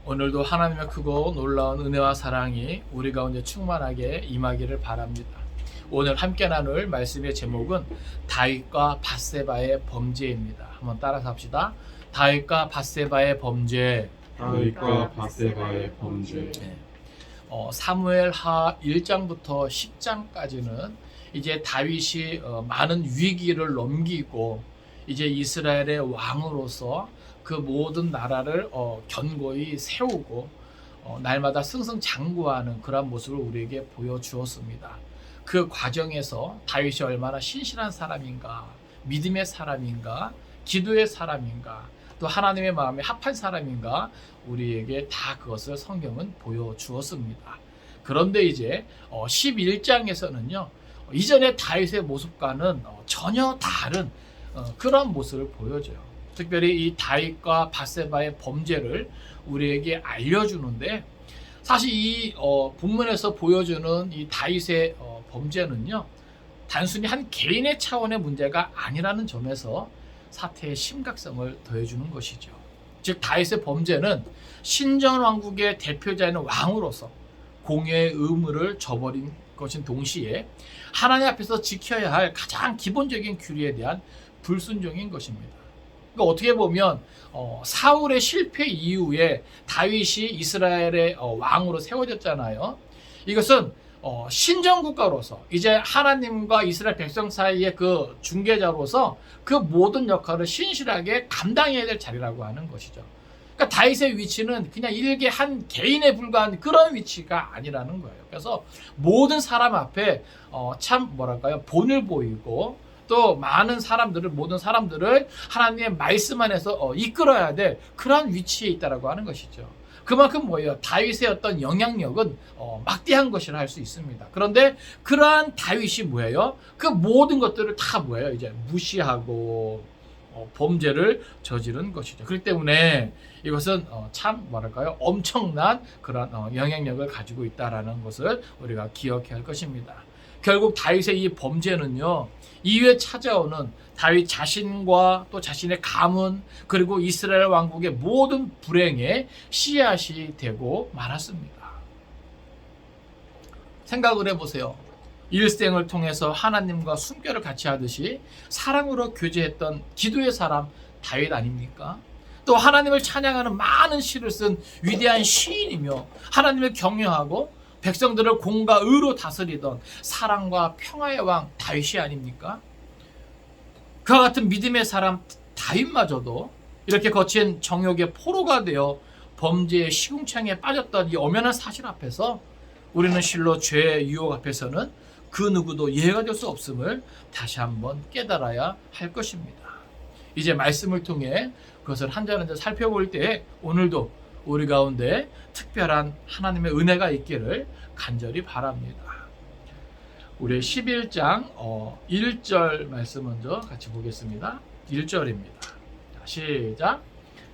오늘도 하나님의 크고 놀라운 은혜와 사랑이 우리 가운데 충만하게 임하기를 바랍니다. 오늘 함께 나눌 말씀의 제목은 다윗과 밧세바의 범죄입니다. 한번 따라서 합시다. 다윗과 밧세바의 범죄. 다윗과 밧세바의 범죄. 네. 사무엘하 1장부터 10장까지는 이제 다윗이 많은 위기를 넘기고 이제 이스라엘의 왕으로서 그 모든 나라를 견고히 세우고 날마다 승승장구하는 그런 모습을 우리에게 보여주었습니다. 그 과정에서 다윗이 얼마나 신실한 사람인가, 믿음의 사람인가, 기도의 사람인가, 또 하나님의 마음에 합한 사람인가, 우리에게 다 그것을 성경은 보여주었습니다. 그런데 이제 11장에서는요 이전의 다윗의 모습과는 전혀 다른 그런 모습을 보여줘요. 특별히 이 다윗과 밧세바의 범죄를 우리에게 알려주는데, 사실 이 본문에서 보여주는 이 다윗의 범죄는요 단순히 한 개인의 차원의 문제가 아니라는 점에서 사태의 심각성을 더해주는 것이죠. 즉 다윗의 범죄는 신전왕국의 대표자인 왕으로서 공의의 의무를 저버린 것인 동시에 하나님 앞에서 지켜야 할 가장 기본적인 규례에 대한 불순종인 것입니다. 그러니까 어떻게 보면 사울의 실패 이후에 다윗이 이스라엘의 왕으로 세워졌잖아요. 이것은 신정국가로서 이제 하나님과 이스라엘 백성 사이의 그 중개자로서 그 모든 역할을 신실하게 감당해야 될 자리라고 하는 것이죠. 그러니까 다윗의 위치는 그냥 일개 한 개인에 불과한 그런 위치가 아니라는 거예요. 그래서 모든 사람 앞에 참 뭐랄까요, 본을 보이고 또 많은 사람들을, 모든 사람들을 하나님의 말씀 안에서 이끌어야 될 그런 위치에 있다라고 하는 것이죠. 그만큼 뭐예요? 다윗의 어떤 영향력은 막대한 것이라 할 수 있습니다. 그런데 그러한 다윗이 뭐예요? 그 모든 것들을 다 뭐예요? 이제 무시하고 범죄를 저지른 것이죠. 그렇기 때문에 이것은 참 뭐랄까요? 엄청난 그런 영향력을 가지고 있다라는 것을 우리가 기억해야 할 것입니다. 결국 다윗의 이 범죄는요 이후에 찾아오는 다윗 자신과 또 자신의 가문 그리고 이스라엘 왕국의 모든 불행의 씨앗이 되고 말았습니다. 생각을 해보세요. 일생을 통해서 하나님과 순결을 같이 하듯이 사랑으로 교제했던 기도의 사람 다윗 아닙니까? 또 하나님을 찬양하는 많은 시를 쓴 위대한 시인이며 하나님을 경외하고 백성들을 공과 의로 다스리던 사랑과 평화의 왕 다윗이 아닙니까? 그와 같은 믿음의 사람 다윗마저도 이렇게 거친 정욕의 포로가 되어 범죄의 시궁창에 빠졌던 이 엄연한 사실 앞에서 우리는 실로 죄의 유혹 앞에서는 그 누구도 예외가 될 수 없음을 다시 한번 깨달아야 할 것입니다. 이제 말씀을 통해 그것을 한 절 한 절 살펴볼 때 오늘도 우리 가운데 특별한 하나님의 은혜가 있기를 간절히 바랍니다. 우리 11장 1절 말씀 먼저 같이 보겠습니다. 1절입니다. 시작.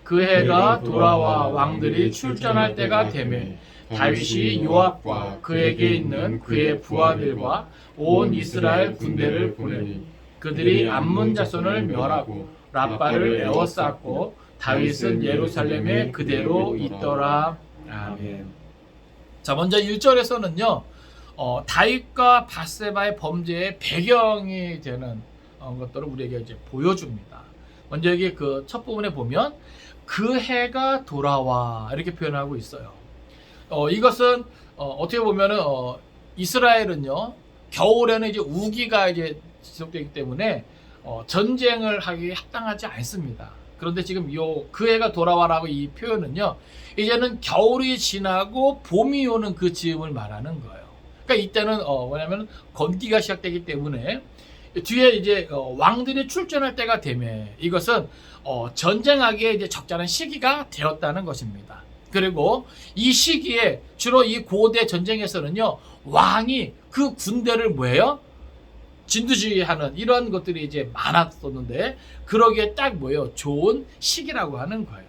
그 해가 돌아와 왕들이 출전할 때가 되매 다윗이 요압과 그에게 있는 그의 부하들과 온 이스라엘 군대를 보내니 그들이 암몬 자손을 멸하고 랍바를 에워쌌고 다윗은 예루살렘에 그대로 있더라. 아멘. 자, 먼저 1절에서는요 다윗과 밧세바의 범죄의 배경이 되는 것들을 우리에게 이제 보여줍니다. 먼저 여기 그 첫 부분에 보면 그 해가 돌아와 이렇게 표현하고 있어요. 이것은 어떻게 보면은 이스라엘은요 겨울에는 이제 우기가 이제 지속되기 때문에 전쟁을 하기 합당하지 않습니다. 그런데 지금 그 해가 돌아와라고 이 표현은요 이제는 겨울이 지나고 봄이 오는 그 즈음을 말하는 거예요. 그러니까 이때는 뭐냐면 건기가 시작되기 때문에 뒤에 이제 왕들이 출전할 때가 되면 이것은 전쟁하기에 이제 적절한 시기가 되었다는 것입니다. 그리고 이 시기에 주로 이 고대 전쟁에서는요 왕이 그 군대를 뭐예요? 진두지휘하는 이런 것들이 이제 많았었는데 그러기에 딱 뭐예요? 좋은 시기라고 하는 거예요.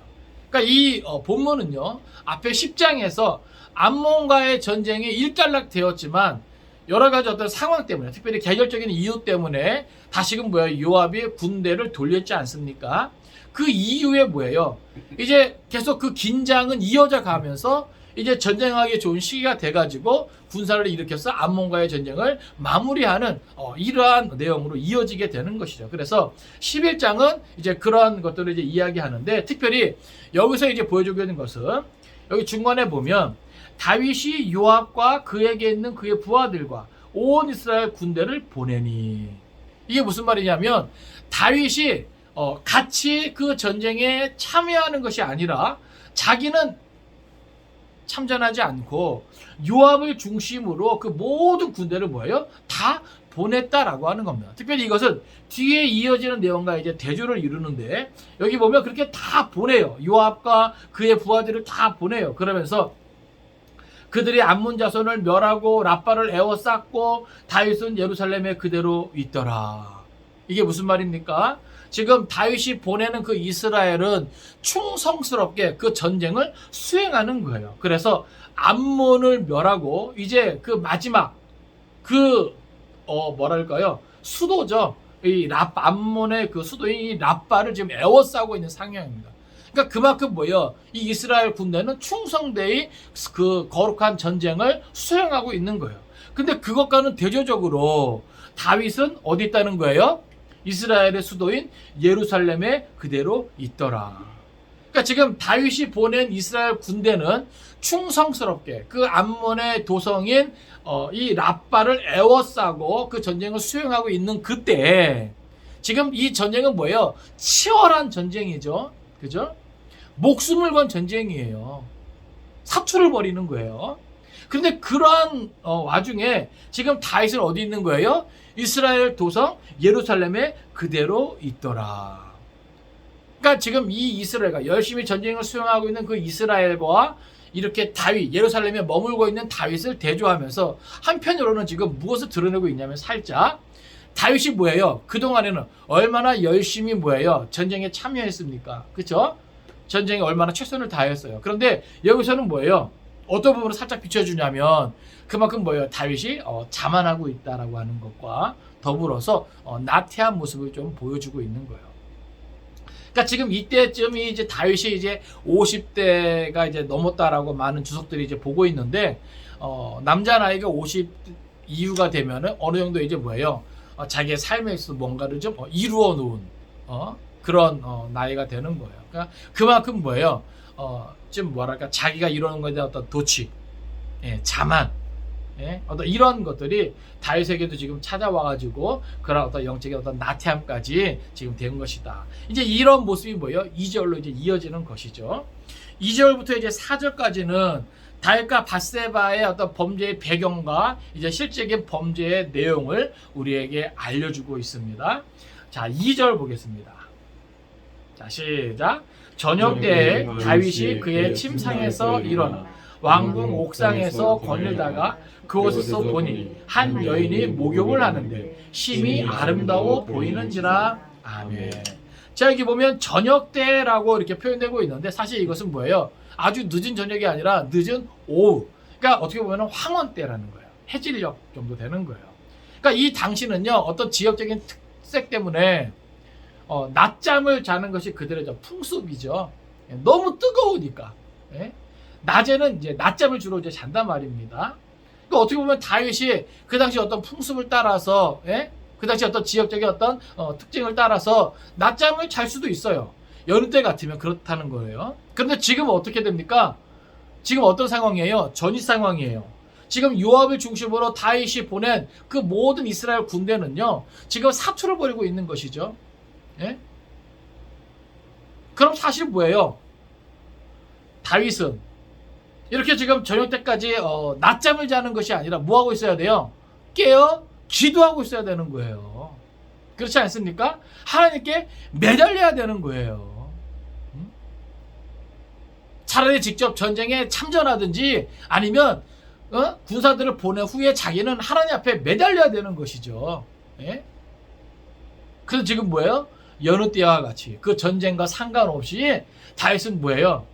그러니까 이 본문은요 앞에 10장에서 암몬과의 전쟁이 일단락되었지만 여러 가지 어떤 상황 때문에, 특별히 계절적인 이유 때문에 다시금 요압이 군대를 돌렸지 않습니까? 그 이후에 뭐예요? 이제 계속 그 긴장은 이어져 가면서 이제 전쟁하기 좋은 시기가 돼가지고 군사를 일으켜서 암몬과의 전쟁을 마무리하는 이러한 내용으로 이어지게 되는 것이죠. 그래서 11장은 이제 그런 것들을 이제 이야기하는데, 특별히 여기서 이제 보여주고 있는 것은 여기 중간에 보면 다윗이 요압과 그에게 있는 그의 부하들과 온 이스라엘 군대를 보내니, 이게 무슨 말이냐면 다윗이 같이 그 전쟁에 참여하는 것이 아니라 자기는 참전하지 않고 요압을 중심으로 그 모든 군대를 뭐예요? 다 보냈다라고 하는 겁니다. 특별히 이것은 뒤에 이어지는 내용과 이제 대조를 이루는데, 여기 보면 그렇게 다 보내요. 요압과 그의 부하들을 다 보내요. 그러면서 그들이 암몬 자손을 멸하고 라빠를 에워쌌고 다윗은 예루살렘에 그대로 있더라. 이게 무슨 말입니까? 지금 다윗이 보내는 그 이스라엘은 충성스럽게 그 전쟁을 수행하는 거예요. 그래서 암몬을 멸하고 이제 그 마지막 뭐랄까요? 수도죠. 이 암몬의 그 수도인 이 라빠를 지금 에워싸고 있는 상황입니다. 그러니까 그만큼 뭐예요? 이 이스라엘 군대는 충성되이 그 거룩한 전쟁을 수행하고 있는 거예요. 근데 그것과는 대조적으로 다윗은 어디 있다는 거예요? 이스라엘의 수도인 예루살렘에 그대로 있더라. 그러니까 지금 다윗이 보낸 이스라엘 군대는 충성스럽게 그 암몬의 도성인 이 라빠를 에워싸고 그 전쟁을 수행하고 있는 그때, 지금 이 전쟁은 뭐예요? 치열한 전쟁이죠. 그죠? 목숨을 건 전쟁이에요. 사투를 벌이는 거예요. 근데 그러한 와중에 지금 다윗은 어디 있는 거예요? 이스라엘 도성 예루살렘에 그대로 있더라. 그러니까 지금 이 이스라엘과 열심히 전쟁을 수행하고 있는 그 이스라엘과 이렇게 다윗, 예루살렘에 머물고 있는 다윗을 대조하면서 한편으로는 지금 무엇을 드러내고 있냐면, 살짝 다윗이 뭐예요? 그동안에는 얼마나 열심히 뭐예요? 전쟁에 참여했습니까? 그렇죠? 전쟁에 얼마나 최선을 다했어요. 그런데 여기서는 뭐예요? 어떤 부분을 살짝 비춰주냐면 그만큼 뭐예요? 다윗이 자만하고 있다라고 하는 것과 더불어서 나태한 모습을 좀 보여주고 있는 거예요. 그러니까 지금 이때쯤이 이제 다윗이 이제 50대가 이제 넘었다라고 많은 주석들이 이제 보고 있는데, 남자 나이가 50 이후가 되면은 어느 정도 이제 뭐예요? 자기의 삶에 있어서 뭔가를 좀 이루어 놓은 그런 나이가 되는 거예요. 그러니까 그만큼 뭐예요? 좀 뭐랄까, 자기가 이루는 것에 대한 어떤 도취, 자만, 어떤 이런 것들이 다윗에게도 지금 찾아와가지고 그런 어떤 영적인 어떤 나태함까지 지금 된 것이다. 이제 이런 모습이 뭐예요? 2절로 이제 이어지는 것이죠. 2절부터 이제 4절까지는 다윗과 밧세바의 어떤 범죄의 배경과 이제 실제적인 범죄의 내용을 우리에게 알려주고 있습니다. 자, 2절 보겠습니다. 자, 시작. 저녁 때에 다윗이 그의 침상에서 일어나 왕궁 옥상에서 거닐다가 그곳에서 보니 한 여인이 목욕을 하는데 심히 아름다워 보이는지라. 아멘. 자, 여기 보면 저녁 때라고 이렇게 표현되고 있는데, 사실 이것은 뭐예요? 아주 늦은 저녁이 아니라 늦은 오후. 그러니까 어떻게 보면 황혼 때라는 거예요. 해질녘 정도 되는 거예요. 그러니까 이 당시는요, 어떤 지역적인 특색 때문에 낮잠을 자는 것이 그들의 풍습이죠. 너무 뜨거우니까. 낮에는 이제 낮잠을 주로 이제 잔단 말입니다. 그러니까 어떻게 보면 다윗이 그 당시 어떤 풍습을 따라서, 그 당시 어떤 지역적인 어떤 특징을 따라서 낮잠을 잘 수도 있어요. 여느 때 같으면 그렇다는 거예요. 그런데 지금은 어떻게 됩니까? 지금 어떤 상황이에요? 전이 상황이에요. 지금 요압을 중심으로 다윗이 보낸 그 모든 이스라엘 군대는요, 지금 사투를 벌이고 있는 것이죠. 그럼 사실 뭐예요? 다윗은 이렇게 지금 저녁 때까지 낮잠을 자는 것이 아니라 뭐 하고 있어야 돼요? 깨어 기도하고 있어야 되는 거예요. 그렇지 않습니까? 하나님께 매달려야 되는 거예요. 차라리 직접 전쟁에 참전하든지 아니면 군사들을 보낸 후에 자기는 하나님 앞에 매달려야 되는 것이죠. 그래서 지금 뭐예요? 여느 때와 같이 그 전쟁과 상관없이 다윗은 뭐예요?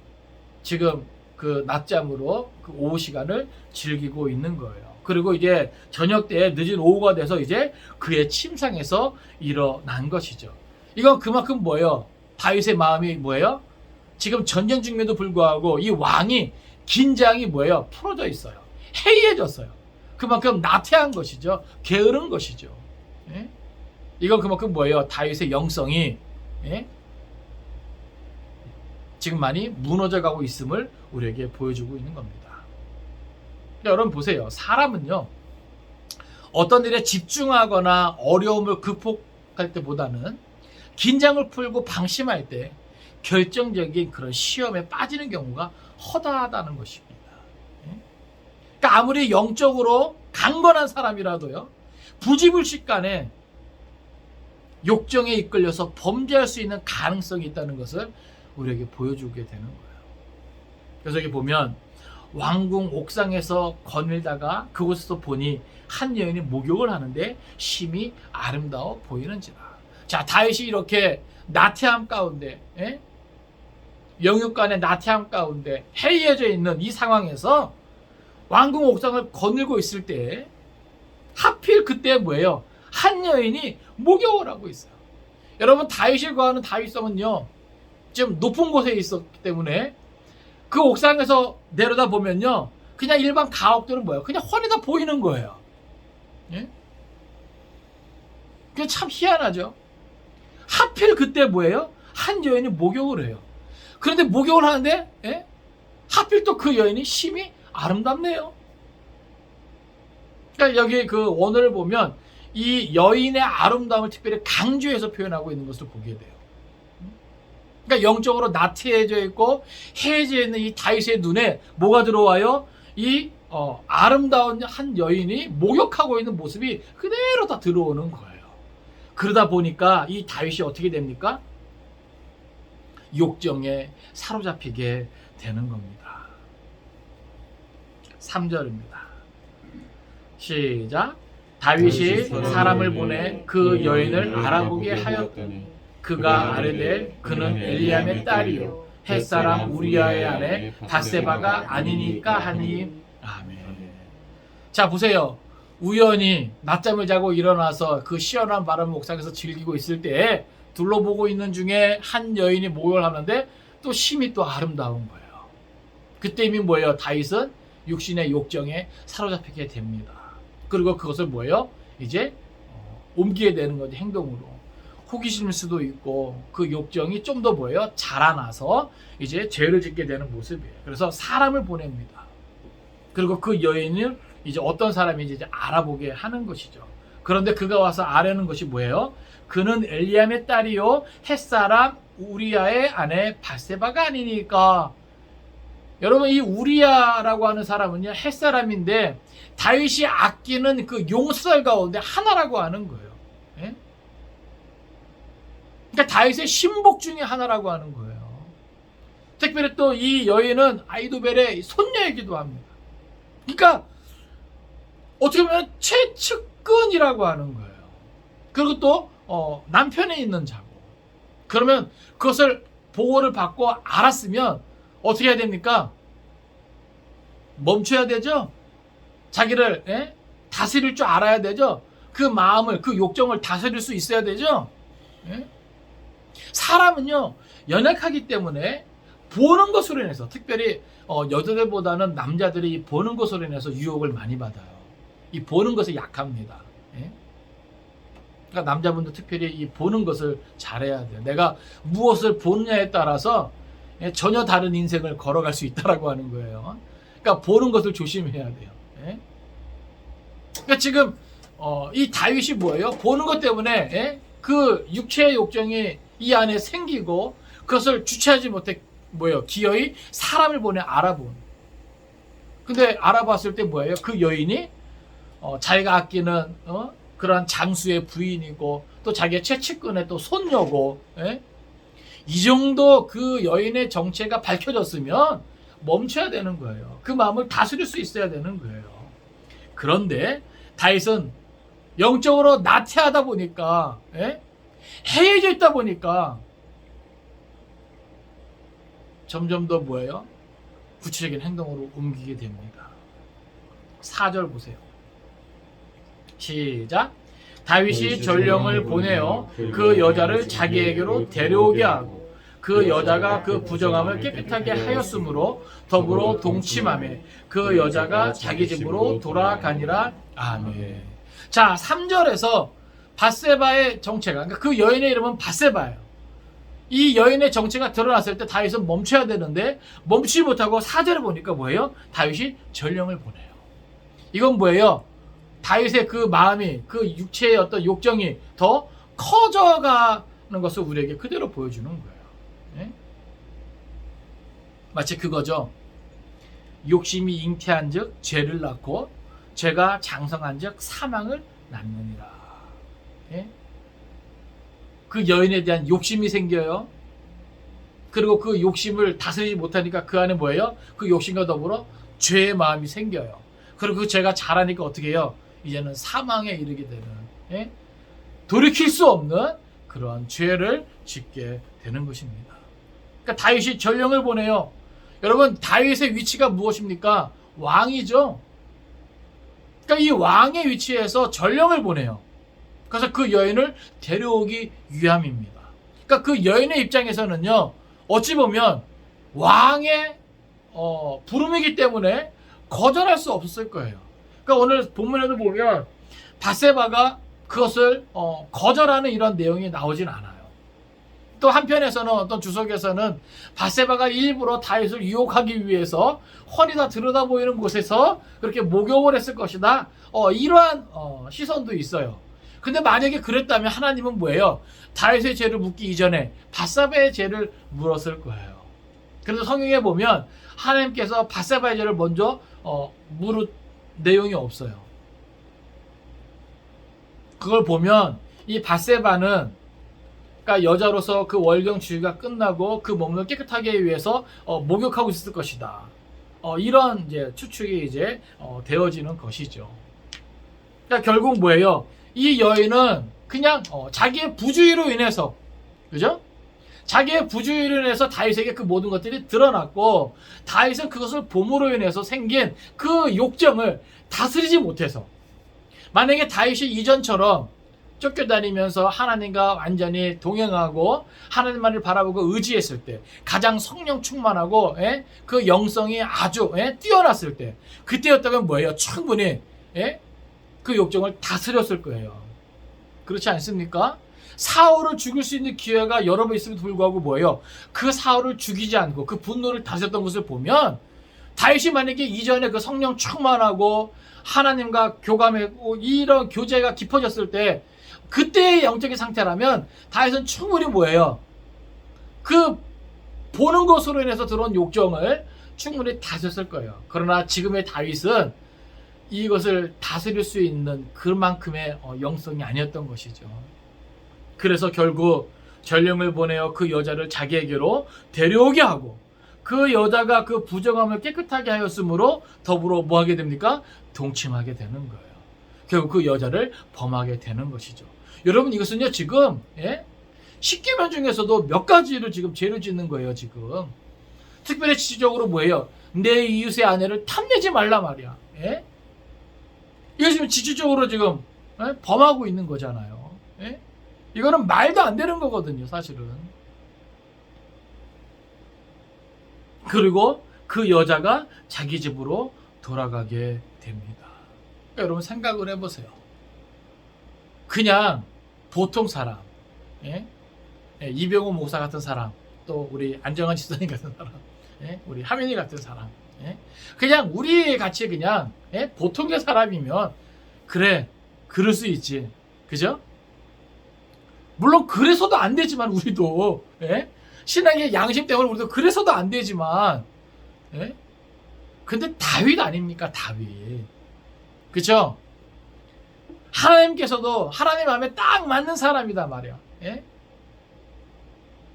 지금 그 낮잠으로 그 오후 시간을 즐기고 있는 거예요. 그리고 이제 저녁 때 늦은 오후가 돼서 이제 그의 침상에서 일어난 것이죠. 이건 그만큼 뭐예요? 다윗의 마음이 뭐예요? 지금 전쟁 중에도 불구하고 이 왕이 긴장이 뭐예요? 풀어져 있어요. 해이해졌어요. 그만큼 나태한 것이죠. 게으른 것이죠. 예? 이건 그만큼 뭐예요? 다윗의 영성이 예? 지금 많이 무너져가고 있음을 우리에게 보여주고 있는 겁니다. 여러분 보세요. 사람은요, 어떤 일에 집중하거나 어려움을 극복할 때보다는 긴장을 풀고 방심할 때 결정적인 그런 시험에 빠지는 경우가 허다하다는 것입니다. 그러니까 아무리 영적으로 강건한 사람이라도요, 부지불식간에 욕정에 이끌려서 범죄할 수 있는 가능성이 있다는 것을 우리에게 보여주게 되는 거예요. 그래서 여기 보면 왕궁 옥상에서 거닐다가 그곳에서 보니 한 여인이 목욕을 하는데 심히 아름다워 보이는지라. 자, 다윗이 이렇게 나태함 가운데, 예? 영육간의 나태함 가운데 해이해져 있는 이 상황에서 왕궁 옥상을 거닐고 있을 때 하필 그때 뭐예요? 한 여인이 목욕을 하고 있어요. 여러분, 다윗이 거하는 다윗성은요, 지금 높은 곳에 있었기 때문에 그 옥상에서 내려다 보면요, 그냥 일반 가옥들은 뭐예요? 그냥 훤히 다 보이는 거예요. 예? 그게 참 희한하죠. 하필 그때 뭐예요? 한 여인이 목욕을 해요. 그런데 목욕을 하는데 예? 하필 또 그 여인이 심히 아름답네요. 그러니까 여기 그 원어를 보면 이 여인의 아름다움을 특별히 강조해서 표현하고 있는 것을 보게 돼요. 그러니까 영적으로 나태해져 있고 해해져 있는 이 다윗의 눈에 뭐가 들어와요? 이 아름다운 한 여인이 목욕하고 있는 모습이 그대로 다 들어오는 거예요. 그러다 보니까 이 다윗이 어떻게 됩니까? 욕정에 사로잡히게 되는 겁니다. 3절입니다. 시작. 다윗이 사람을 보내 그 여인을 알아보게 하였더니 그가 아뢰되 그는 엘리암의 딸이요 햇사람 우리아의 아내 밧세바가 아니니까 하니. 아멘. 자, 보세요. 우연히 낮잠을 자고 일어나서 그 시원한 바람 옥상에서 즐기고 있을 때 둘러보고 있는 중에 한 여인이 목욕을 하는데 또 심히 또 아름다운 거예요. 그때 이미 뭐예요? 다윗은 육신의 욕정에 사로잡히게 됩니다. 그리고 그것을 뭐예요? 이제 옮기게 되는 거지, 행동으로. 호기심일 수도 있고 그 욕정이 좀 더 뭐예요? 자라나서 이제 죄를 짓게 되는 모습이에요. 그래서 사람을 보냅니다. 그리고 그 여인을 이제 어떤 사람인지 이제 알아보게 하는 것이죠. 그런데 그가 와서 아뢰는 것이 뭐예요? 그는 엘리암의 딸이요 햇사람 우리아의 아내 밧세바가 아니니까. 여러분, 이 우리아라고 하는 사람은요 햇사람인데 다윗이 아끼는 그 용사들 가운데 하나라고 하는 거예요. 예? 그러니까 다윗의 신복 중에 하나라고 하는 거예요. 특별히 또 이 여인은 아이도벨의 손녀이기도 합니다. 그러니까 어떻게 보면 최측근이라고 하는 거예요. 그리고 또 남편에 있는 자고. 그러면 그것을 보호를 받고 알았으면 어떻게 해야 됩니까? 멈춰야 되죠. 자기를 다스릴 줄 알아야 되죠. 그 마음을, 그 욕정을 다스릴 수 있어야 되죠. 예? 사람은요 연약하기 때문에 보는 것으로 인해서, 특별히 여자들보다는 남자들이 보는 것으로 인해서 유혹을 많이 받아요. 이 보는 것에 약합니다. 예? 그러니까 남자분도 특별히 이 보는 것을 잘해야 돼요. 내가 무엇을 보느냐에 따라서 전혀 다른 인생을 걸어갈 수 있다라고 하는 거예요. 그러니까 보는 것을 조심해야 돼요. 예? 그러니까 지금 이 다윗이 뭐예요? 보는 것 때문에 그 육체의 욕정이 이 안에 생기고 그것을 주체하지 못해 뭐예요? 기어이 사람을 보내 알아본. 근데 알아봤을 때 뭐예요? 그 여인이 자기가 아끼는 그러한 장수의 부인이고 또 자기의 최측근의 또 손녀고. 예? 이 정도 그 여인의 정체가 밝혀졌으면 멈춰야 되는 거예요. 그 마음을 다스릴 수 있어야 되는 거예요. 그런데 다윗은 영적으로 나태하다 보니까 해이해져 있다 보니까 점점 더 뭐예요? 구체적인 행동으로 옮기게 됩니다. 4절 보세요. 시작. 다윗이 전령을 보내어 그 여자를 자기에게로 데려오게 하고 그 여자가 그 부정함을 깨끗하게 하였으므로 더불어 동침하며 그 여자가 자기 집으로 돌아가니라. 아멘. 자, 3절에서 밧세바의 정체가, 그러니까 그 여인의 이름은 밧세바예요. 이 여인의 정체가 드러났을 때 다윗은 멈춰야 되는데 멈추지 못하고 4절에 보니까 뭐예요? 다윗이 전령을 보내요. 이건 뭐예요? 다윗의 그 마음이, 그 육체의 어떤 욕정이 더 커져가는 것을 우리에게 그대로 보여주는 거예요. 예? 마치 그거죠. 욕심이 잉태한 즉 죄를 낳고 죄가 장성한 즉 사망을 낳느니라. 예? 그 여인에 대한 욕심이 생겨요. 그리고 그 욕심을 다스리지 못하니까 그 안에 뭐예요? 그 욕심과 더불어 죄의 마음이 생겨요. 그리고 그 죄가 자라니까 어떻게 해요? 이제는 사망에 이르게 되는, 예? 돌이킬 수 없는 그러한 죄를 짓게 되는 것입니다. 그러니까 다윗이 전령을 보내요. 여러분, 다윗의 위치가 무엇입니까? 왕이죠. 그러니까 이 왕의 위치에서 전령을 보내요. 그래서 그 여인을 데려오기 위함입니다. 그러니까 그 여인의 입장에서는요, 어찌 보면 왕의 부름이기 때문에 거절할 수 없었을 거예요. 그러니까 오늘 본문에도 보면 밧세바가 그것을 거절하는 이런 내용이 나오진 않아요. 또 한편에서는 어떤 주석에서는 밧세바가 일부러 다윗을 유혹하기 위해서 훤히 다 들여다 보이는 곳에서 그렇게 목욕을 했을 것이다. 이러한 시선도 있어요. 근데 만약에 그랬다면 하나님은 뭐예요? 다윗의 죄를 묻기 이전에 밧세바의 죄를 물었을 거예요. 그래서 성경에 보면 하나님께서 밧세바의 죄를 먼저 물은 내용이 없어요. 그걸 보면 이 밧세바는, 그러니까 여자로서 그 월경 주의가 끝나고 그 몸을 깨끗하게 하기 위해서 목욕하고 있을 것이다. 이런 이제 추측이 이제 되어지는 것이죠. 그러니까 결국 뭐예요? 이 여인은 그냥 자기의 부주의로 인해서, 그죠? 자기의 부주의로 인해서 다윗에게 그 모든 것들이 드러났고, 다윗은 그것을 봄으로 인해서 생긴 그 욕정을 다스리지 못해서, 만약에 다윗이 이전처럼 쫓겨다니면서 하나님과 완전히 동행하고 하나님만을 바라보고 의지했을 때, 가장 성령 충만하고 그 영성이 아주 뛰어났을 때, 그때였다면 뭐예요? 충분히 그 욕정을 다스렸을 거예요. 그렇지 않습니까? 사울을 죽일 수 있는 기회가 여러 번 있음에도 불구하고 뭐예요? 그 사울을 죽이지 않고 그 분노를 다스렸던 것을 보면, 다윗이 만약에 이전에 그 성령 충만하고 하나님과 교감하고 이런 교제가 깊어졌을 때, 그때의 영적인 상태라면 다윗은 충분히 뭐예요? 그 보는 것으로 인해서 들어온 욕정을 충분히 다스렸을 거예요. 그러나 지금의 다윗은 이것을 다스릴 수 있는 그만큼의 영성이 아니었던 것이죠. 그래서 결국 전령을 보내어 그 여자를 자기에게로 데려오게 하고, 그 여자가 그 부정함을 깨끗하게 하였으므로 더불어 뭐 하게 됩니까? 동침하게 되는 거예요. 결국 그 여자를 범하게 되는 것이죠. 여러분, 이것은요 지금 10계명 중에서도 몇 가지를 지금 죄를 짓는 거예요. 지금 특별히 지적으로 뭐예요? 내 이웃의 아내를 탐내지 말라 말이야. 이거 지금 지적으로 지금 범하고 있는 거잖아요. 이거는 말도 안 되는 거거든요, 사실은. 그리고 그 여자가 자기 집으로 돌아가게 됩니다. 그러니까 여러분 생각을 해보세요. 그냥 보통 사람, 이병호 목사 같은 사람, 또 우리 안정환 지사님 같은 사람, 우리 하민이 같은 사람, 그냥 우리 같이 그냥 보통의 사람이면 그래, 그럴 수 있지, 그죠? 물론 그래서도 안 되지만, 우리도 신앙의 양심 때문에 우리도 그래서도 안 되지만, 근데 다윗 아닙니까? 다윗, 그죠? 하나님께서도 하나님 마음에 딱 맞는 사람이다 말이야.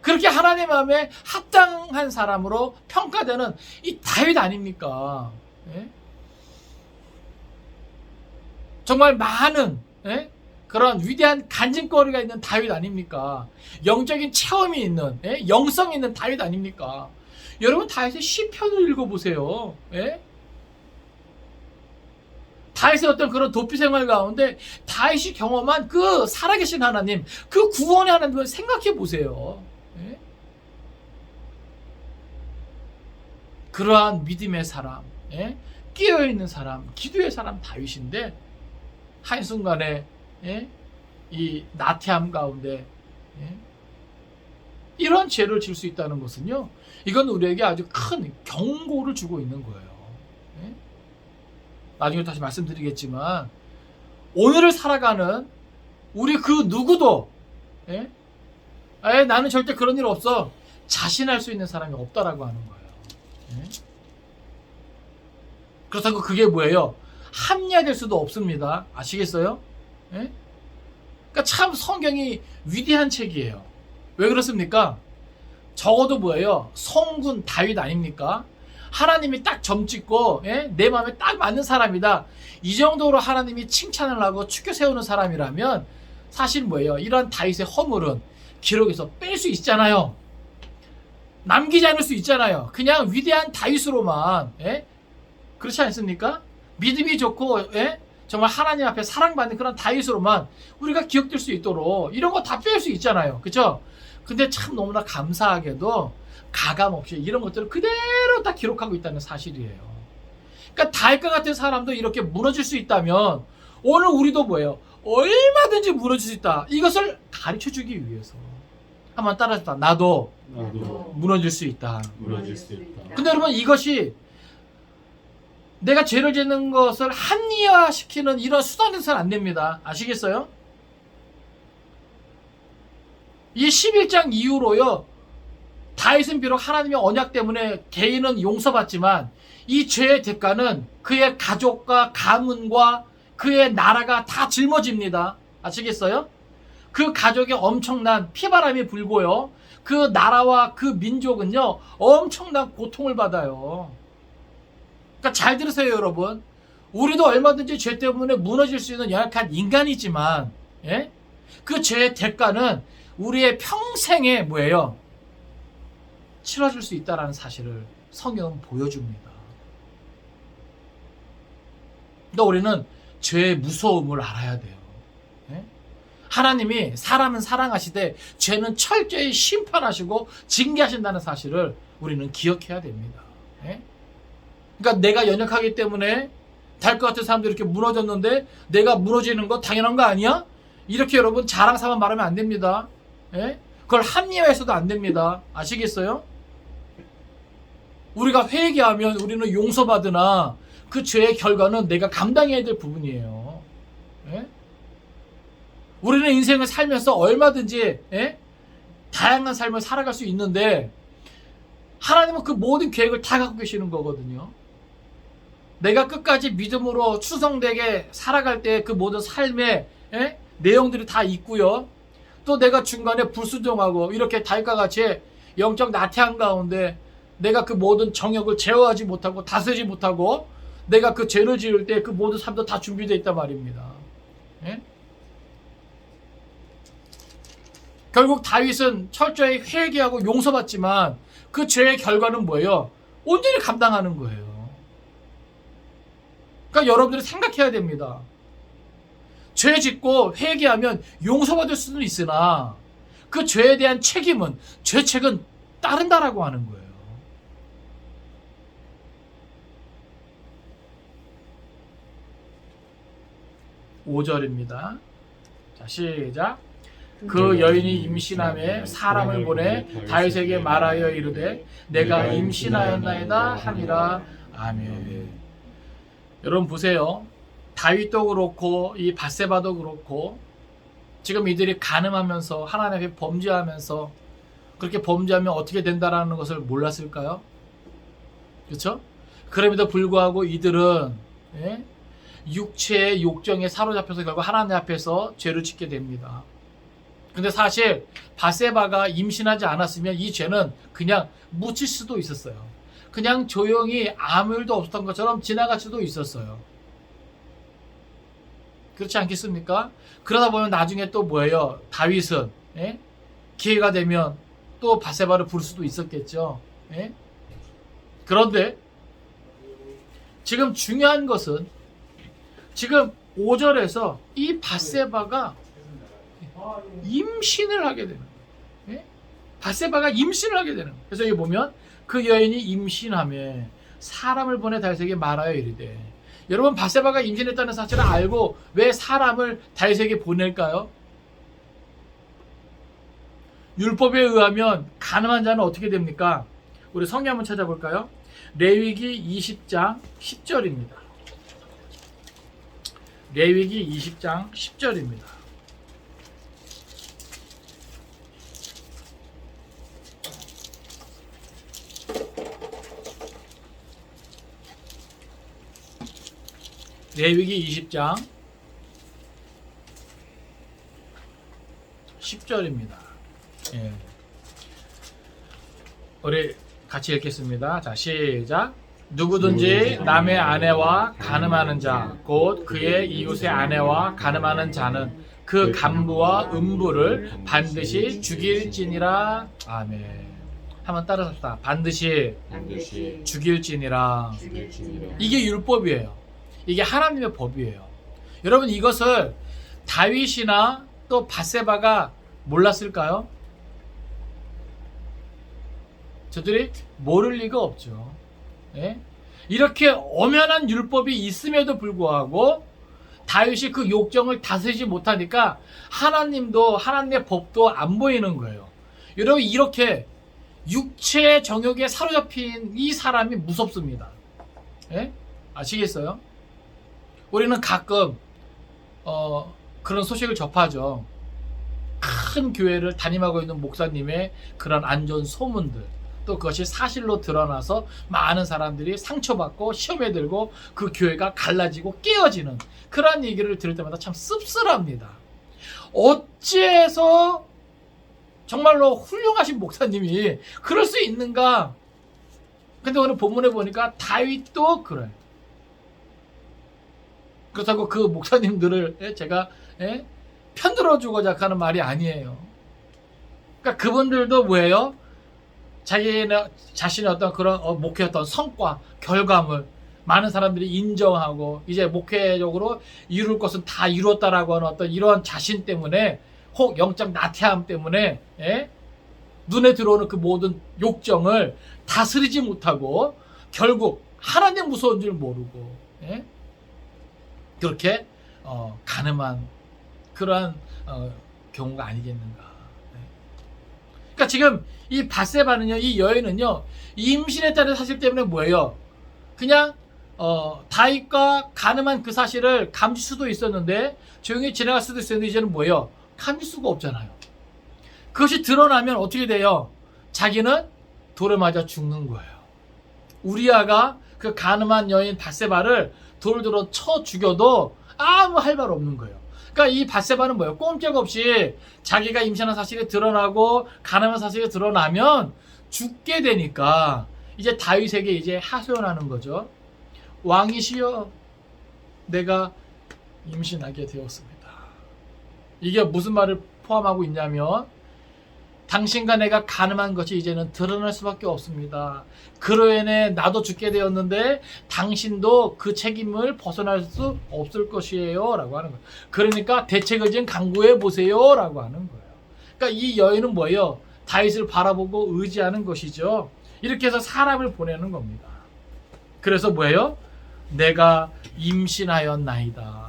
그렇게 하나님 마음에 합당한 사람으로 평가되는 이 다윗 아닙니까? 정말 많은 그런 위대한 간증거리가 있는 다윗 아닙니까? 영적인 체험이 있는, 영성이 있는 다윗 아닙니까? 여러분, 다윗의 시편을 읽어보세요. 다윗의 어떤 그런 도피 생활 가운데 다윗이 경험한 그 살아계신 하나님, 그 구원의 하나님을 생각해 보세요. 그러한 믿음의 사람, 예? 끼어있는 사람, 기도의 사람 다윗인데 한순간에 예? 이 나태함 가운데 예? 이런 죄를 질 수 있다는 것은요, 이건 우리에게 아주 큰 경고를 주고 있는 거예요. 예? 나중에 다시 말씀드리겠지만 오늘을 살아가는 우리 그 누구도 예? 나는 절대 그런 일 없어 자신할 수 있는 사람이 없다라고 하는 거예요. 예? 그렇다고 그게 뭐예요? 합리화될 수도 없습니다. 아시겠어요? 예? 그러니까 참 성경이 위대한 책이에요. 왜 그렇습니까? 적어도 뭐예요? 성군 다윗 아닙니까? 하나님이 딱 점찍고 예? 내 마음에 딱 맞는 사람이다. 이 정도로 하나님이 칭찬을 하고 축켜 세우는 사람이라면 사실 뭐예요? 이런 다윗의 허물은 기록에서 뺄 수 있잖아요. 남기지 않을 수 있잖아요. 그냥 위대한 다윗으로만 예? 그렇지 않습니까? 믿음이 좋고 예? 정말 하나님 앞에 사랑받는 그런 다윗으로만 우리가 기억될 수 있도록 이런 거 다 뺄 수 있잖아요. 그렇죠? 근데 참 너무나 감사하게도 가감없이 이런 것들을 그대로 다 기록하고 있다는 사실이에요. 그러니까 다윗과 같은 사람도 이렇게 무너질 수 있다면 오늘 우리도 뭐예요? 얼마든지 무너질 수 있다. 이것을 가르쳐주기 위해서 한번 따라해봐. 나도 무너질 수 있다. 무너질 수 있다. 근데 여러분 이것이 내가 죄를 짓는 것을 합리화시키는 이런 수단에서는 안 됩니다. 아시겠어요? 이 11장 이후로요, 다윗은 비록 하나님의 언약 때문에 개인은 용서받지만 이 죄의 대가는 그의 가족과 가문과 그의 나라가 다 짊어집니다. 아시겠어요? 그 가족에 엄청난 피바람이 불고요, 그 나라와 그 민족은요 엄청난 고통을 받아요. 그러니까 잘 들으세요, 여러분. 우리도 얼마든지 죄 때문에 무너질 수 있는 연약한 인간이지만 예? 그 죄의 대가는 우리의 평생에 뭐예요? 치러질 수 있다는 사실을 성경은 보여줍니다. 그러니까 우리는 죄의 무서움을 알아야 돼요. 예? 하나님이 사람은 사랑하시되 죄는 철저히 심판하시고 징계하신다는 사실을 우리는 기억해야 됩니다. 예? 그러니까 내가 연약하기 때문에 다윗과 같은 사람들이 이렇게 무너졌는데 내가 무너지는 거 당연한 거 아니야? 이렇게 여러분 자랑 삼아 말하면 안 됩니다. 예? 그걸 합리화해서도 안 됩니다. 아시겠어요? 우리가 회개하면 우리는 용서받으나 그 죄의 결과는 내가 감당해야 될 부분이에요. 예? 우리는 인생을 살면서 얼마든지 예? 다양한 삶을 살아갈 수 있는데 하나님은 그 모든 계획을 다 갖고 계시는 거거든요. 내가 끝까지 믿음으로 충성되게 살아갈 때 그 모든 삶의 예? 내용들이 다 있고요. 또 내가 중간에 불순종하고 이렇게 다윗과 같이 영적 나태한 가운데 내가 그 모든 정욕을 제어하지 못하고 다스리지 못하고 내가 그 죄를 지을 때 그 모든 삶도 다 준비되어 있단 말입니다. 예? 결국 다윗은 철저히 회개하고 용서받지만 그 죄의 결과는 뭐예요? 온전히 감당하는 거예요. 그러니까 여러분들이 생각해야 됩니다. 죄 짓고 회개하면 용서받을 수는 있으나 그 죄에 대한 책임은 죄책은 따른다라고 하는 거예요. (5절입니다) 자, 시작. 그 여인이 임신함에 사람을 보내 다윗에게 말하여 이르되 내가 임신하였나이다 하니라. 아멘. 여러분 보세요. 다윗도 그렇고 이 밧세바도 그렇고 지금 이들이 간음하면서 하나님 앞에 범죄하면서 그렇게 범죄하면 어떻게 된다라는 것을 몰랐을까요? 그렇죠? 그럼에도 불구하고 이들은 예? 육체의 욕정에 사로잡혀서 결국 하나님 앞에서 죄를 짓게 됩니다. 근데 사실 밧세바가 임신하지 않았으면 이 죄는 그냥 묻힐 수도 있었어요. 그냥 조용히 아무 일도 없었던 것처럼 지나갈 수도 있었어요. 그렇지 않겠습니까? 그러다 보면 나중에 또 뭐예요? 다윗은 예? 기회가 되면 또 밧세바를 부를 수도 있었겠죠. 예? 그런데 지금 중요한 것은 지금 5절에서 이 밧세바가 임신을 하게 되는 거예요. 예? 밧세바가 임신을 하게 되는 거예요. 그래서 여기 보면 그 여인이 임신하며 사람을 보내 다윗에게 말하여 이르되. 여러분, 바세바가 임신했다는 사실을 알고 왜 사람을 다윗에게 보낼까요? 율법에 의하면 가늠한 자는 어떻게 됩니까? 우리 성경 한번 찾아볼까요? 레위기 20장 10절입니다. 레위기 20장 10절입니다. 레위기 20장 10절입니다. 예. 우리 같이 읽겠습니다. 자, 시작. 누구든지 남의 아내와 간음하는 자, 곧 그의 이웃의 아내와 간음하는 자는 그 간부와 음부를 반드시 죽일지니라. 아멘. 한번 따라합시다. 반드시 죽일지니라. 이게 율법이에요. 이게 하나님의 법이에요. 여러분, 이것을 다윗이나 또 바세바가 몰랐을까요? 저들이 모를 리가 없죠. 예? 이렇게 엄연한 율법이 있음에도 불구하고 다윗이 그 욕정을 다스리지 못하니까 하나님도, 하나님의 법도 안 보이는 거예요. 여러분, 이렇게 육체의 정욕에 사로잡힌 이 사람이 무섭습니다. 예? 아시겠어요? 우리는 가끔 그런 소식을 접하죠. 큰 교회를 담임하고 있는 목사님의 그런 안 좋은 소문들, 또 그것이 사실로 드러나서 많은 사람들이 상처받고 시험에 들고 그 교회가 갈라지고 깨어지는 그런 얘기를 들을 때마다 참 씁쓸합니다. 어찌해서 정말로 훌륭하신 목사님이 그럴 수 있는가? 근데 오늘 본문에 보니까 다윗도 그래요. 그렇다고 그 목사님들을 제가 편들어주고자 하는 말이 아니에요. 그러니까 그분들도 뭐예요? 자신의 어떤 그런 목회했던 성과, 결과물 많은 사람들이 인정하고 이제 목회적으로 이룰 것은 다 이뤘다라고 하는 어떤 이런 자신 때문에, 혹 영적 나태함 때문에 눈에 들어오는 그 모든 욕정을 다스리지 못하고 결국 하나님 무서운 줄 모르고 그렇게 가늠한 그러한 경우가 아니겠는가. 그러니까 지금 이 바세바는요, 이 여인은요, 임신했다는 사실 때문에 뭐예요? 그냥 다윗과 가늠한 그 사실을 감출 수도 있었는데, 조용히 지나갈 수도 있었는데, 이제는 뭐예요? 감출 수가 없잖아요. 그것이 드러나면 어떻게 돼요? 자기는 돌에 맞아 죽는 거예요. 우리아가 그 가늠한 여인 바세바를 돌들어 쳐 죽여도 아무 할 말 없는 거예요. 그러니까 이 바세바는 뭐예요? 꼼짝없이 자기가 임신한 사실이 드러나고 가늠한 사실이 드러나면 죽게 되니까 이제 다윗에게 이제 하소연하는 거죠. 왕이시여, 내가 임신하게 되었습니다. 이게 무슨 말을 포함하고 있냐면, 당신과 내가 가늠한 것이 이제는 드러날 수밖에 없습니다. 그로 인해 나도 죽게 되었는데 당신도 그 책임을 벗어날 수 없을 것이에요 라고 하는 거예요. 그러니까 대책을 좀 강구해 보세요 라고 하는 거예요. 그러니까 이 여인은 뭐예요? 다윗을 바라보고 의지하는 것이죠. 이렇게 해서 사람을 보내는 겁니다. 그래서 뭐예요? 내가 임신하였나이다.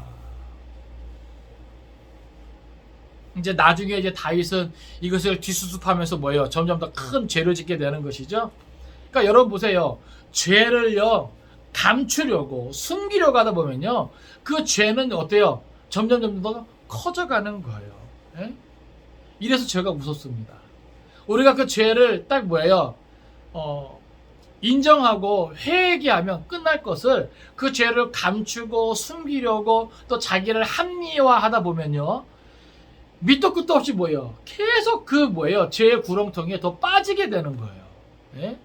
이제 나중에 이제 다윗은 이것을 뒷수습하면서 뭐예요? 점점 더 큰 죄를 짓게 되는 것이죠. 그러니까 여러분 보세요. 죄를요, 감추려고 숨기려고 하다 보면요, 그 죄는 어때요? 점점 더 커져가는 거예요. 예? 이래서 죄가 무섭습니다. 우리가 그 죄를 딱 뭐예요? 인정하고 회개하면 끝날 것을, 그 죄를 감추고 숨기려고 또 자기를 합리화하다 보면요, 밑도 끝도 없이 뭐예요? 계속 그 뭐예요? 죄의 구렁텅이에 더 빠지게 되는 거예요. 예?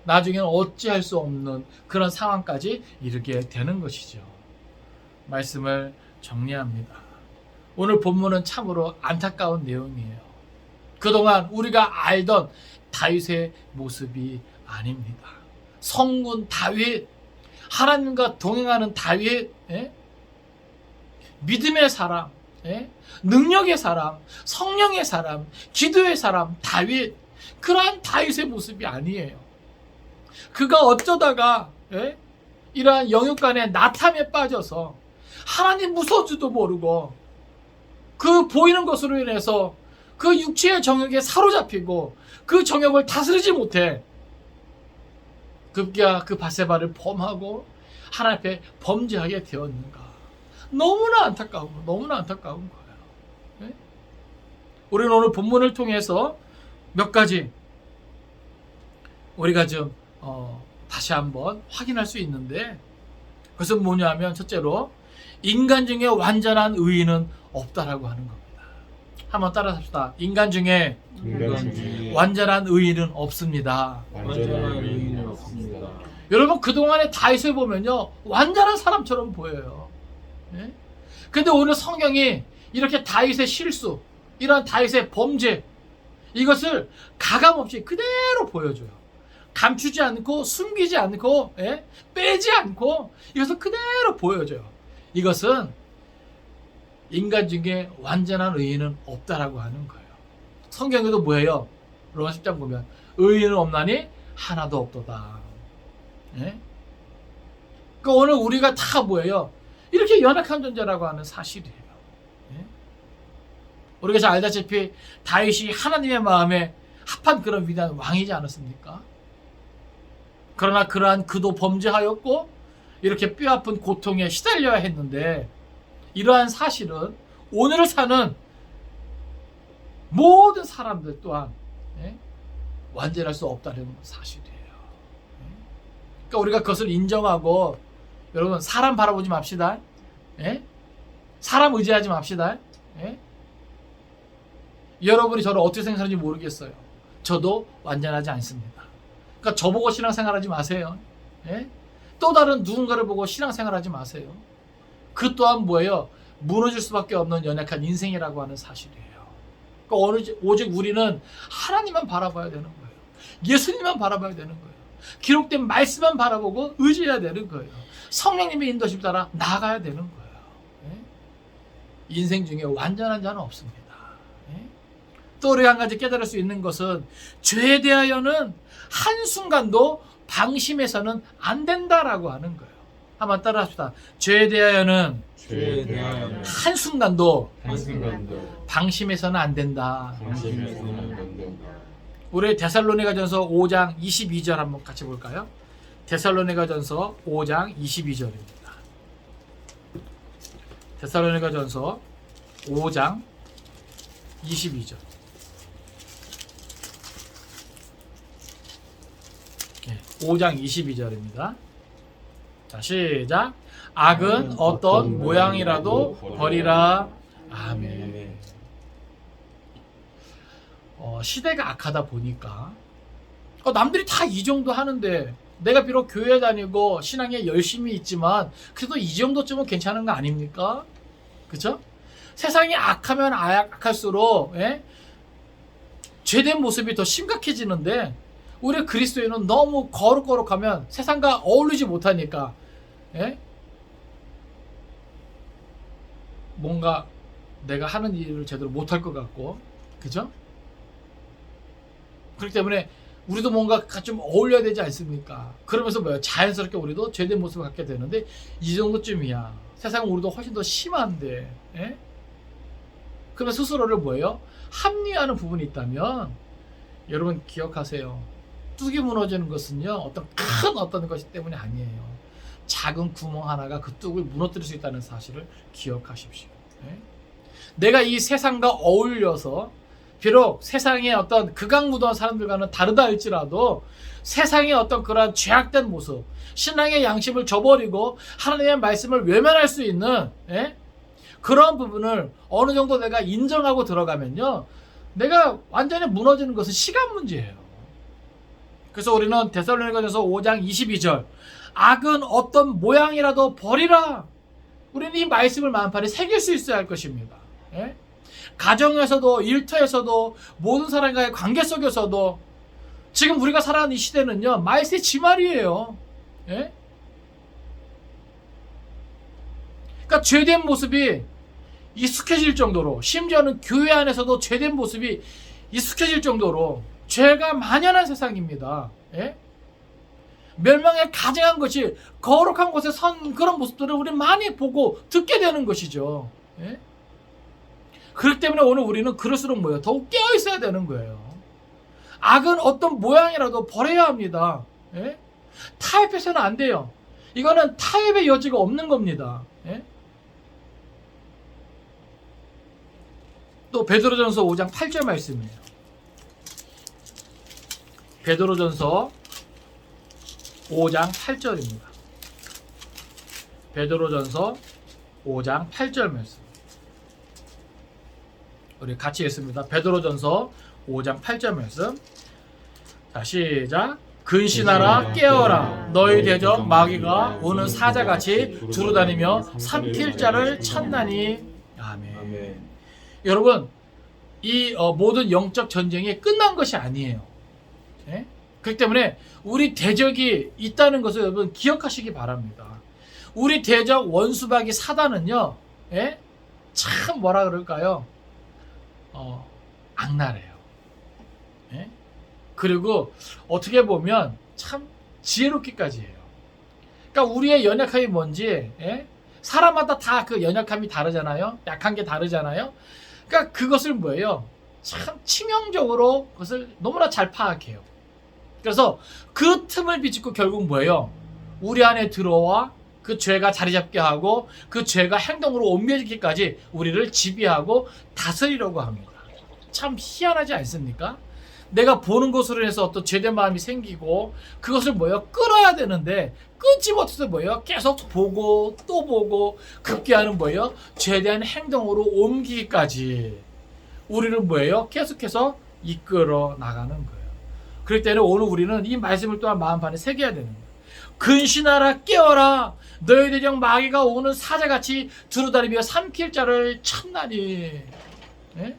나중에는 어찌할 수 없는 그런 상황까지 이르게 되는 것이죠. 말씀을 정리합니다. 오늘 본문은 참으로 안타까운 내용이에요. 그동안 우리가 알던 다윗의 모습이 아닙니다. 성군 다윗, 하나님과 동행하는 다윗, 믿음의 사람, 능력의 사람, 성령의 사람, 기도의 사람, 다윗, 그러한 다윗의 모습이 아니에요. 그가 어쩌다가 이러한 영육간의 나탐에 빠져서 하나님 무서운지도 모르고 그 보이는 것으로 인해서 그 육체의 정욕에 사로잡히고 그 정욕을 다스리지 못해 급기야 그 밧세바를 범하고 하나님 앞에 범죄하게 되었는가. 너무나 안타까운 거예요. 우리는 오늘 본문을 통해서 몇 가지 우리가 좀 다시 한번 확인할 수 있는데, 그것은 뭐냐 하면 첫째로 인간 중에 완전한 의인은 없다라고 하는 겁니다. 한번 따라서 합시다. 인간 중에 완전한 의인은 없습니다. 완전한 의인은 없습니다. 여러분, 그동안에 다윗을 보면요 완전한 사람처럼 보여요. 근데 오늘 성경이 이렇게 다윗의 실수, 이런 다윗의 범죄, 이것을 가감없이 그대로 보여줘요. 감추지 않고 숨기지 않고 빼지 않고 이것을 그대로 보여줘요. 이것은 인간 중에 완전한 의인은 없다라고 하는 거예요. 성경에도 뭐예요? 로마 10장 보면 의인은 없나니 하나도 없도다. 그러니까 오늘 우리가 다 뭐예요? 이렇게 연약한 존재라고 하는 사실이에요. 우리가 잘 알다시피 다윗이 하나님의 마음에 합한 그런 위대한 왕이지 않았습니까? 그러나 그러한 그도 범죄하였고 이렇게 뼈아픈 고통에 시달려야 했는데, 이러한 사실은 오늘을 사는 모든 사람들 또한 완전할 수 없다는 사실이에요. 그러니까 우리가 그것을 인정하고, 여러분 사람 바라보지 맙시다. 사람 의지하지 맙시다. 여러분이 저를 어떻게 생각하는지 모르겠어요. 저도 완전하지 않습니다. 그러니까 저보고 신앙생활하지 마세요. 또 다른 누군가를 보고 신앙생활하지 마세요. 그 또한 뭐예요? 무너질 수밖에 없는 연약한 인생이라고 하는 사실이에요. 그러니까 오직 우리는 하나님만 바라봐야 되는 거예요. 예수님만 바라봐야 되는 거예요. 기록된 말씀만 바라보고 의지해야 되는 거예요. 성령님의 인도심 따라 나아가야 되는 거예요. 인생 중에 완전한 자는 없습니다. 또 우리 한 가지 깨달을 수 있는 것은 죄에 대하여는 한순간도 방심해서는 안 된다라고 하는 거예요. 한번 따라 합시다. 죄에 대하여는 한순간도 방심해서는 안 된다. 우리 데살로니가전서 5장 22절 한번 같이 볼까요? 데살로니가전서 5장 22절입니다. 데살로니가전서 5장 22절. 5장 22절입니다. 자, 시작. 악은 어떤 모양이라도 버리라. 아멘. 시대가 악하다 보니까 남들이 다 이 정도 하는데 내가 비록 교회 다니고 신앙에 열심히 있지만 그래도 이 정도쯤은 괜찮은 거 아닙니까? 그렇죠? 세상이 악하면 악할수록 죄된 모습이 더 심각해지는데, 우리 그리스도인은 너무 거룩하면 세상과 어울리지 못하니까 뭔가 내가 하는 일을 제대로 못할 것 같고, 그죠? 그렇기 때문에 우리도 뭔가 좀 어울려야 되지 않습니까? 그러면서 뭐야? 자연스럽게 우리도 죄된 모습을 갖게 되는데, 이 정도쯤이야. 세상은 우리도 훨씬 더 심한데, 그러면 스스로를 뭐예요? 합리화하는 부분이 있다면, 여러분 기억하세요. 뚝이 무너지는 것은요 어떤 것이 때문이 아니에요. 작은 구멍 하나가 그 뚝을 무너뜨릴 수 있다는 사실을 기억하십시오. 내가 이 세상과 어울려서 비록 세상의 어떤 극악무도한 사람들과는 다르다 할지라도 세상의 어떤 그러한 죄악된 모습, 신앙의 양심을 저버리고 하나님의 말씀을 외면할 수 있는 그런 부분을 어느 정도 내가 인정하고 들어가면요, 내가 완전히 무너지는 것은 시간 문제예요. 그래서 우리는 데살로니가전서 5장 22절, 악은 어떤 모양이라도 버리라. 우리는 이 말씀을 마음판에 새길 수 있어야 할 것입니다. 가정에서도, 일터에서도, 모든 사람과의 관계 속에서도, 지금 우리가 살아가는 이 시대는요 말세 지말이에요. 그러니까 죄된 모습이 익숙해질 정도로, 심지어는 교회 안에서도 죄된 모습이 익숙해질 정도로 죄가 만연한 세상입니다. 멸망에 가증한 것이 거룩한 곳에 선 그런 모습들을 우리 많이 보고 듣게 되는 것이죠. 예? 그렇기 때문에 오늘 우리는 그럴수록 뭐예요? 더욱 깨어 있어야 되는 거예요. 악은 어떤 모양이라도 버려야 합니다. 예? 타협해서는 안 돼요. 이거는 타협의 여지가 없는 겁니다. 예? 또 베드로전서 5장 8절 말씀이에요. 베드로전서 5장 8절입니다. 베드로전서 5장 8절 말씀. 우리 같이 읽습니다. 베드로전서 5장 8절 말씀. 자, 시작. 근신하라 깨어라 너희 대적 마귀가 오는 사자같이 두루다니며 삼킬 자를 찾나니. 아멘. 아멘. 여러분, 이 모든 영적 전쟁이 끝난 것이 아니에요. 예? 그렇기 때문에 우리 대적이 있다는 것을 여러분 기억하시기 바랍니다. 우리 대적 원수박이 사단은요, 예? 참 뭐라 그럴까요? 악랄해요. 예? 그리고 어떻게 보면 참 지혜롭기까지 해요. 그러니까 우리의 연약함이 뭔지, 예? 사람마다 다 그 연약함이 다르잖아요. 약한 게 다르잖아요. 그러니까 그것을 뭐예요? 참 치명적으로 그것을 너무나 잘 파악해요. 그래서 그 틈을 비집고 결국 뭐예요? 우리 안에 들어와 그 죄가 자리 잡게 하고 그 죄가 행동으로 옮겨지기까지 우리를 지배하고 다스리려고 합니다. 참 희한하지 않습니까? 내가 보는 것으로 해서 어떤 죄된 마음이 생기고 그것을 뭐예요? 끌어야 되는데 끊지 못해서 뭐예요? 계속 보고 또 보고 급기야는 뭐예요? 죄된 행동으로 옮기기까지 우리를 뭐예요? 계속해서 이끌어 나가는 거예요. 그럴 때는 오늘 우리는 이 말씀을 또한 마음판에 새겨야 되는 거예요. 근신하라 깨어라 너희 대적 마귀가 오는 사자같이 두루다니며 삼킬 자를 찾나니. 예?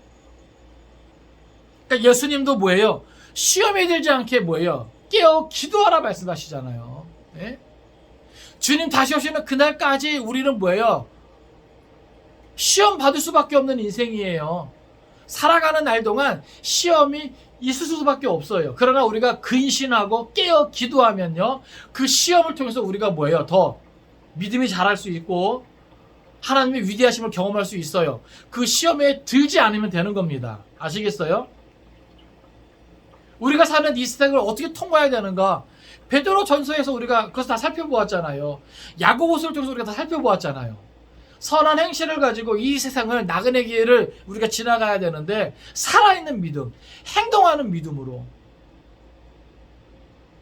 그러니까 예수님도 뭐예요? 시험에 들지 않게 뭐예요? 깨어 기도하라 말씀하시잖아요. 예? 주님 다시 오시는 그날까지 우리는 뭐예요? 시험 받을 수밖에 없는 인생이에요. 살아가는 날 동안 시험이 있을 수밖에 없어요. 그러나 우리가 근신하고 깨어 기도하면요, 그 시험을 통해서 우리가 뭐예요? 더 믿음이 자랄 수 있고 하나님의 위대하심을 경험할 수 있어요. 그 시험에 들지 않으면 되는 겁니다. 아시겠어요? 우리가 사는 이 세상을 어떻게 통과해야 되는가? 베드로 전서에서 우리가 그것을 다 살펴보았잖아요. 야고보서를 통해서 우리가 다 살펴보았잖아요. 선한 행실을 가지고 이 세상을 나그네 길을 우리가 지나가야 되는데 살아있는 믿음, 행동하는 믿음으로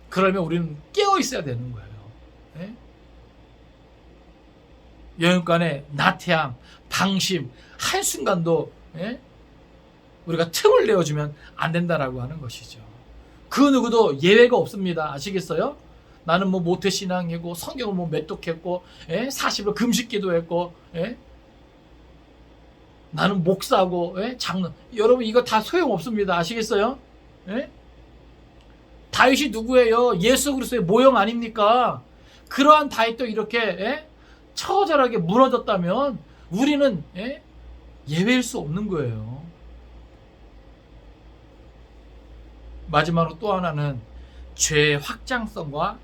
그러면 우리는 깨어 있어야 되는 거예요. 예? 영육간의 나태함, 방심 한순간도 예? 우리가 틈을 내어주면 안 된다라고 하는 것이죠. 그 누구도 예외가 없습니다. 아시겠어요? 나는 뭐 모태신앙이고 성경을 뭐 메뚜했고 40을 금식기도 했고 나는 목사고 장로. 여러분 이거 다 소용없습니다. 아시겠어요? 다윗이 누구예요? 예수 그리스도의 모형 아닙니까? 그러한 다윗도 이렇게 처절하게 무너졌다면 우리는 예외일 수 없는 거예요. 마지막으로 또 하나는 죄는 확장성과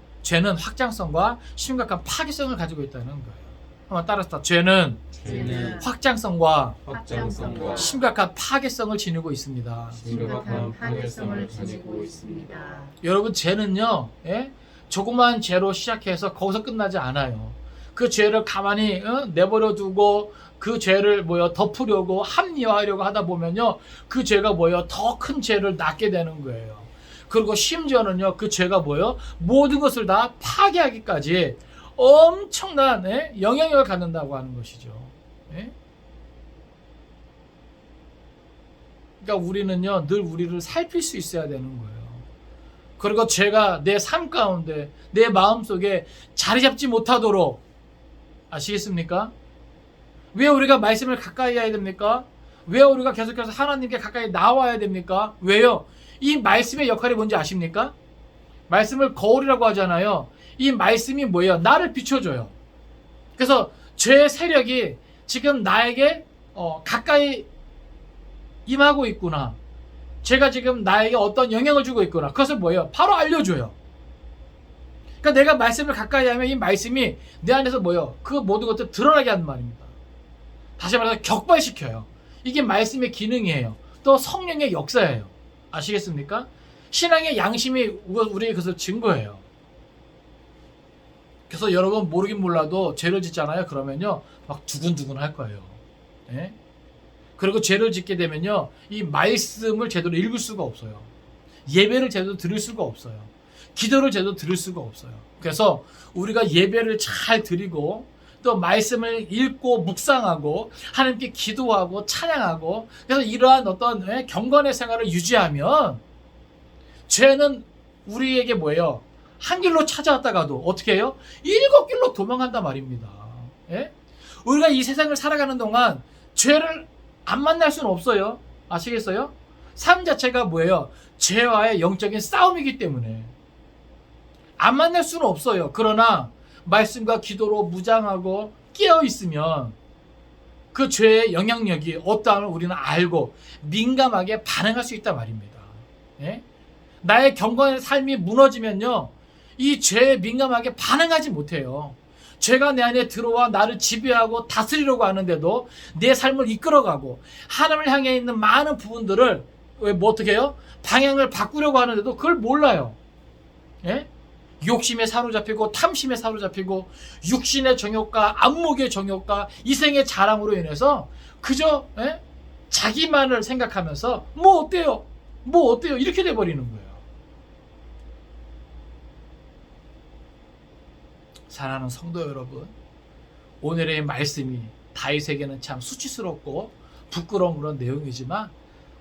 심각한 파괴성을 가지고 있다는 거예요. 한번 따라서 죄는 확장성과 심각한 파괴성을 지니고 있습니다. 여러분 죄는요, 조그만 죄로 시작해서 거기서 끝나지 않아요. 그 죄를 가만히 내버려 두고 그 죄를 덮으려고 합리화하려고 하다 보면요, 그 죄가 더 큰 죄를 낳게 되는 거예요. 그리고 심지어는요, 그 죄가 모든 것을 다 파괴하기까지 엄청난 영향력을 갖는다고 하는 것이죠. 그러니까 우리는요, 늘 우리를 살필 수 있어야 되는 거예요. 그리고 죄가 내 삶 가운데, 내 마음속에 자리 잡지 못하도록, 아시겠습니까? 왜 우리가 말씀을 가까이 해야 됩니까? 왜 우리가 계속해서 하나님께 가까이 나와야 됩니까? 왜요? 이 말씀의 역할이 뭔지 아십니까? 말씀을 거울이라고 하잖아요. 이 말씀이 뭐예요? 나를 비춰줘요. 그래서 죄의 세력이 지금 나에게 가까이 임하고 있구나. 죄가 지금 나에게 어떤 영향을 주고 있구나. 그것을 뭐예요? 바로 알려줘요. 그러니까 내가 말씀을 가까이 하면 이 말씀이 내 안에서 뭐요? 그 모든 것들 드러나게 하는 말입니다. 다시 말해서 격발시켜요. 이게 말씀의 기능이에요. 또 성령의 역사예요. 아시겠습니까? 신앙의 양심이 우리의 그것을 증거해요. 그래서 여러분 모르긴 몰라도 죄를 짓잖아요. 그러면요 막 두근두근 할 거예요. 예? 그리고 죄를 짓게 되면요 이 말씀을 제대로 읽을 수가 없어요. 예배를 제대로 들을 수가 없어요. 기도를 제대로 들을 수가 없어요. 그래서 우리가 예배를 잘 드리고 또 말씀을 읽고 묵상하고 하나님께 기도하고 찬양하고 그래서 이러한 어떤 경건의 생활을 유지하면 죄는 우리에게 뭐예요? 한 길로 찾아왔다가도 어떻게 해요? 7길로 도망간단 말입니다. 예? 우리가 이 세상을 살아가는 동안 죄를 안 만날 수는 없어요. 아시겠어요? 삶 자체가 뭐예요? 죄와의 영적인 싸움이기 때문에 안 만날 수는 없어요. 그러나 말씀과 기도로 무장하고 깨어 있으면 그 죄의 영향력이 어떠함을 우리는 알고 민감하게 반응할 수 있단 말입니다. 예? 나의 경건의 삶이 무너지면요 이 죄에 민감하게 반응하지 못해요. 죄가 내 안에 들어와 나를 지배하고 다스리려고 하는데도 내 삶을 이끌어가고 하나님을 향해 있는 많은 부분들을 뭐 어떻게 해요? 방향을 바꾸려고 하는데도 그걸 몰라요. 예? 욕심에 사로잡히고 탐심에 사로잡히고 육신의 정욕과 안목의 정욕과 이생의 자랑으로 인해서 그저 자기만을 생각하면서 뭐 어때요? 뭐 어때요? 이렇게 돼버리는 거예요. 사랑하는 성도 여러분, 오늘의 말씀이 다윗에게는 참 수치스럽고 부끄러운 그런 내용이지만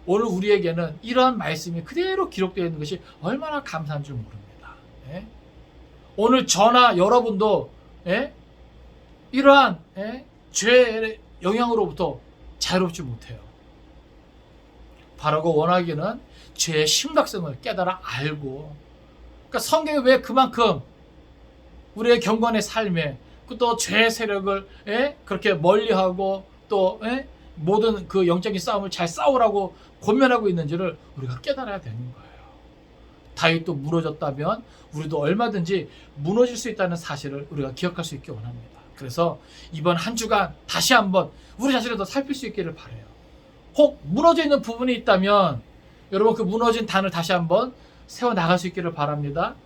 오늘 우리에게는 이러한 말씀이 그대로 기록되어 있는 것이 얼마나 감사한 줄 모릅니다. 예? 오늘 저나 여러분도 이러한 죄의 영향으로부터 자유롭지 못해요. 바라고 원하기는 죄의 심각성을 깨달아 알고 그러니까 성경이 왜 그만큼 우리의 경건의 삶에 또 죄의 세력을 그렇게 멀리하고 또 모든 그 영적인 싸움을 잘 싸우라고 권면하고 있는지를 우리가 깨달아야 되는 거예요. 다윗도 무너졌다면 우리도 얼마든지 무너질 수 있다는 사실을 우리가 기억할 수 있기 원합니다. 그래서 이번 한 주간 다시 한번 우리 자신을 더 살필 수 있기를 바라요. 혹 무너져 있는 부분이 있다면 여러분 그 무너진 단을 다시 한번 세워나갈 수 있기를 바랍니다.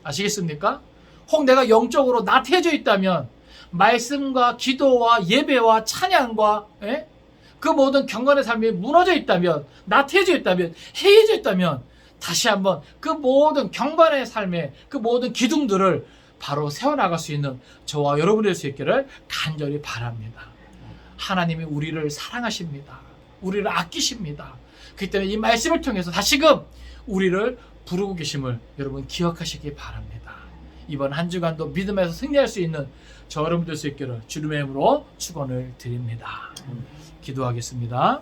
아시겠습니까? 혹 내가 영적으로 나태해져 있다면 말씀과 기도와 예배와 찬양과 그 모든 경건의 삶이 무너져 있다면 나태해져 있다면 해이해져 있다면 다시 한번 그 모든 경건의 삶의 그 모든 기둥들을 바로 세워나갈 수 있는 저와 여러분이 될 수 있기를 간절히 바랍니다. 하나님이 우리를 사랑하십니다. 우리를 아끼십니다. 그렇기 때문에 이 말씀을 통해서 다시금 우리를 부르고 계심을 여러분 기억하시기 바랍니다. 이번 한 주간도 믿음에서 승리할 수 있는 저 여러분 될 수 있기를 주님의 이름으로 축원을 드립니다. 기도하겠습니다.